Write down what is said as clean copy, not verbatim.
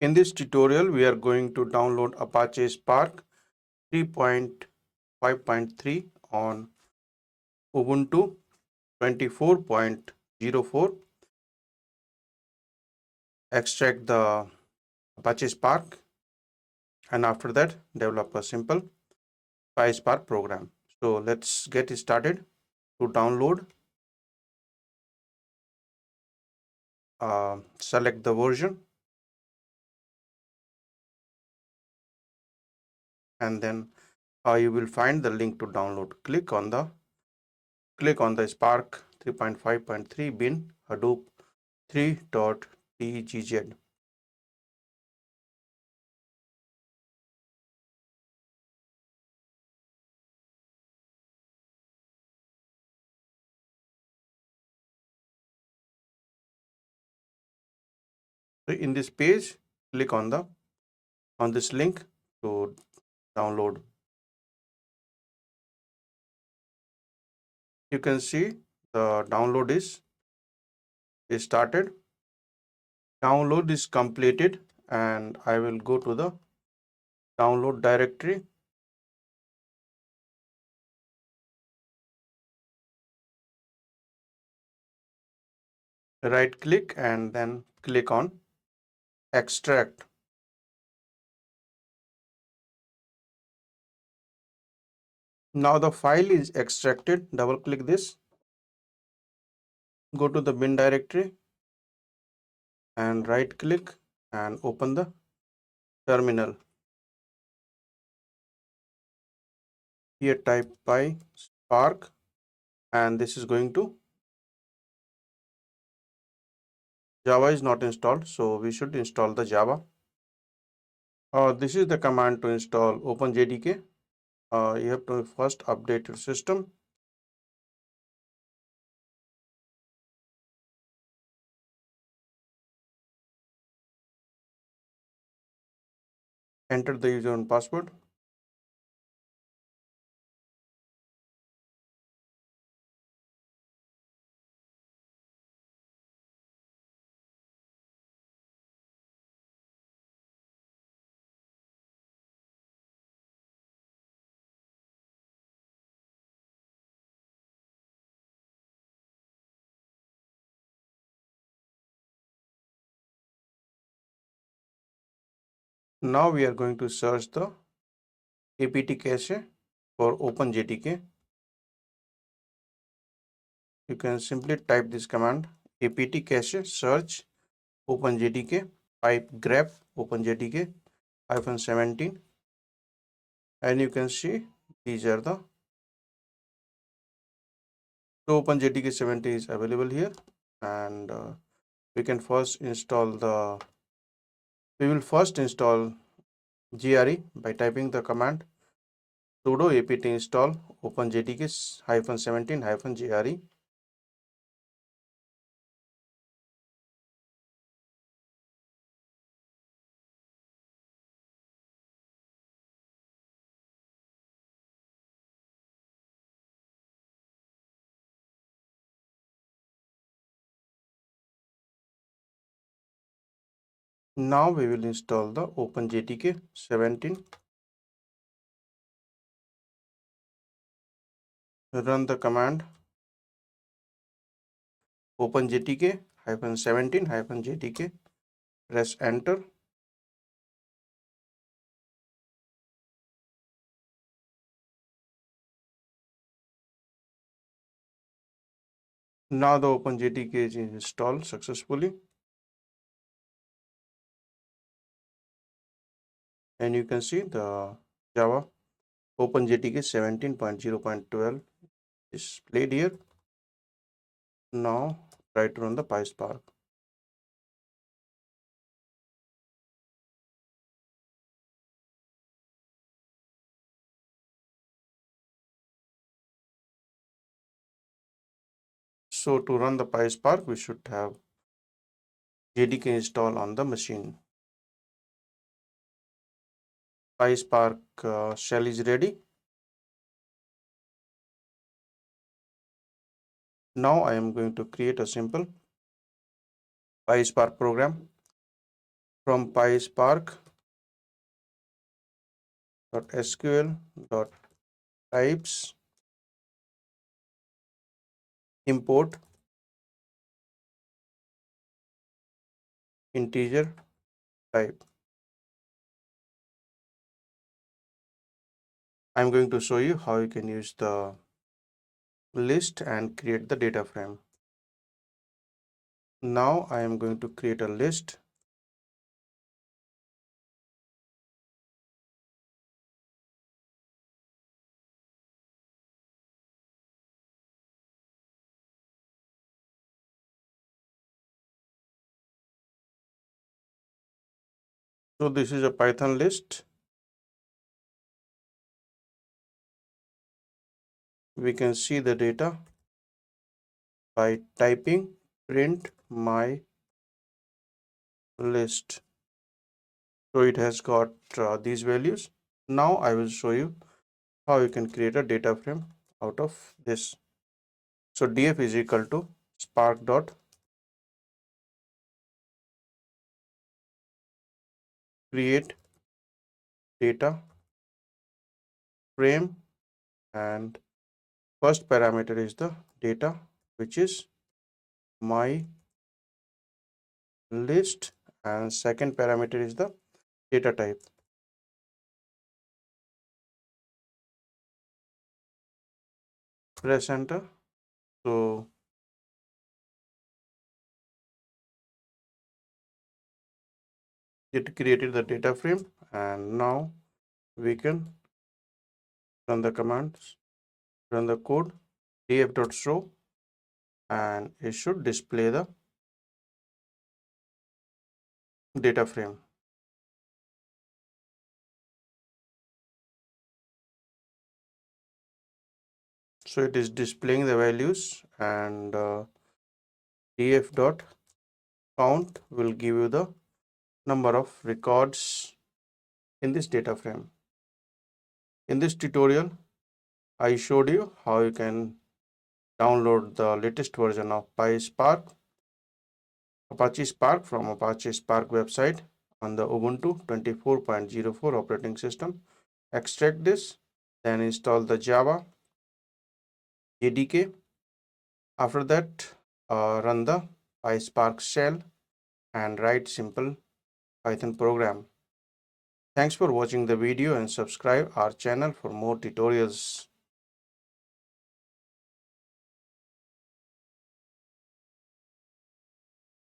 In this tutorial, we are going to download Apache Spark 3.5.3 on Ubuntu 24.04. Extract the Apache Spark, and after that develop a simple PySpark program. So let's get started. To download, select the version, and then you will find the link to download. Click on the Spark 3.5.3 bin Hadoop 3.tgz. So in this page, click on this link to download. You can see the download is started. Download is completed, and I will go to the download directory. Right click and then click on extract. Now the file is extracted. Double click this. Go to the bin directory and right click and open the terminal. Here type PySpark, and this is going to Java is not installed, so we should install the Java. This is the command to install OpenJDK. You have to first update your system. Enter the user and password. Now we are going to search the apt cache for OpenJDK. You can simply type this command apt cache search OpenJDK, type grep OpenJDK -17, and you can see these are the OpenJDK 70 is available here, and we can first install we will first install GRE by typing the command sudo apt install OpenJDK -17-GRE. Now we will install the OpenJDK 17. Run the command OpenJDK -17-JDK. Press enter. Now the OpenJDK is installed successfully, and you can see the Java OpenJDK 17.0.12 is displayed here. Now try to run the PySpark. So to run the PySpark, we should have JDK installed on the machine. PySpark shell is ready. Now I am going to create a simple PySpark program. from PySpark .sql .types import integer type. I'm going to show you how you can use the list and create the data frame. Now I am going to create a list. So this is a Python list. We can see the data by typing print my list. So it has got these values. Now I will show you how you can create a data frame out of this. So df is equal to spark dot create data frame, and first parameter is the data, which is my list, and second parameter is the data type. Press enter. So it created the data frame, and now we can run the commands, run the code df.show, and it should display the data frame. So it is displaying the values, and df.count will give you the number of records in this data frame. In this tutorial, I showed you how you can download the latest version of PySpark, Apache Spark from Apache Spark website on the Ubuntu 24.04 operating system. Extract this, then install the Java JDK. After that, run the PySpark shell and write simple Python program. Thanks for watching the video and subscribe our channel for more tutorials.